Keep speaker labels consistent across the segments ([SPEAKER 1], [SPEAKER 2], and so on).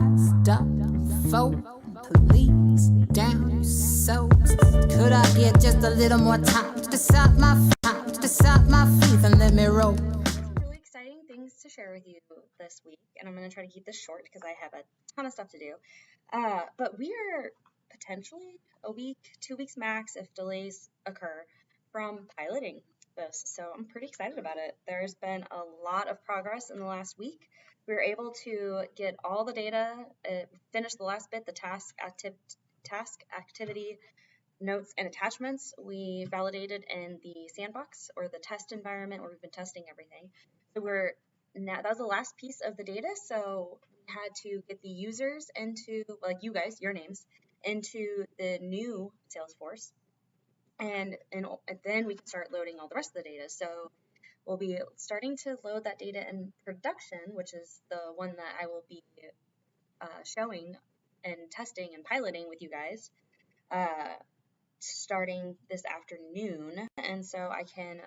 [SPEAKER 1] wised up folk, police down so could I get just a little more time to decide my feet and let me roll.
[SPEAKER 2] Really exciting things to share with you this week, and I'm going to try to keep this short because I have a ton of stuff to do. But we are potentially a week, 2 weeks max if delays occur from piloting this. So I'm pretty excited about it. There's been a lot of progress in the last week. We were able to get all the data, finish the last bit, the task activity notes and attachments we validated in the sandbox or the test environment where we've been testing everything. So that was the last piece of the data. So we had to get the users into, like you guys, your names, into the new Salesforce. And then we can start loading all the rest of the data. So we'll be starting to load that data in production, which is the one that I will be showing and testing and piloting with you guys starting this afternoon. And so I can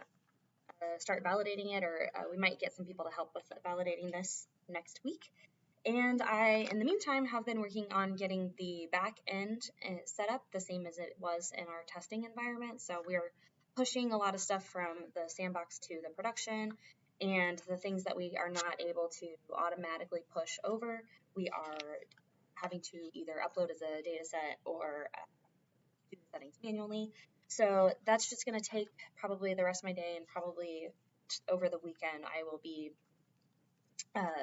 [SPEAKER 2] start validating it, or we might get some people to help with validating this next week. And I, in the meantime, have been working on getting the back end set up the same as it was in our testing environment. So we're pushing a lot of stuff from the sandbox to the production, and the things that we are not able to automatically push over, we are having to either upload as a data set or do the settings manually. So that's just going to take probably the rest of my day, and probably over the weekend I will be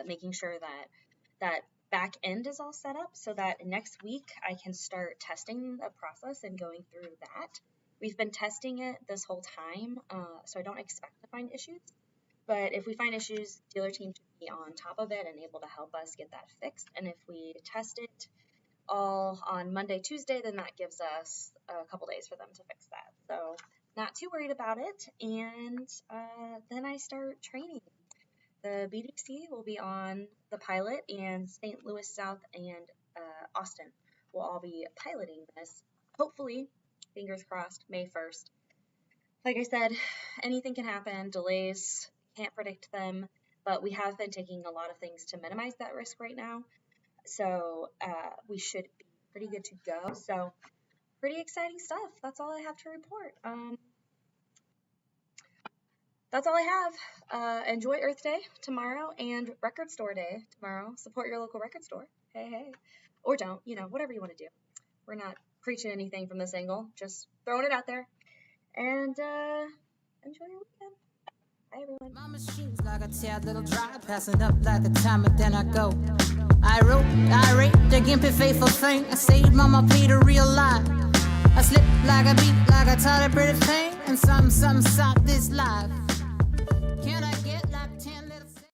[SPEAKER 2] making sure that back end is all set up so that next week I can start testing the process and going through that. We've been testing it this whole time, so I don't expect to find issues. But if we find issues, dealer team should be on top of it and able to help us get that fixed. And if we test it all on Monday, Tuesday, then that gives us a couple days for them to fix that. So not too worried about it. And then I start training. The BDC will be on the pilot, and St. Louis South and Austin will all be piloting this. Hopefully, fingers crossed, May 1st. Like I said, anything can happen, delays, can't predict them, but we have been taking a lot of things to minimize that risk right now. So we should be pretty good to go. So pretty exciting stuff. That's all I have to report. That's all I have. Enjoy Earth Day tomorrow and Record Store Day tomorrow. Support your local record store. Hey, hey. Or don't, whatever you want to do. We're not preaching anything from this angle, just throwing it out there. And enjoy your weekend. Bye, everyone.
[SPEAKER 1] My machine's like a tad little dry, passing up like a timer, then I go. I rate the gimpy faithful thing. I saved Mama Peter real life. I slip like a beat, like I taught a pretty thing. And some side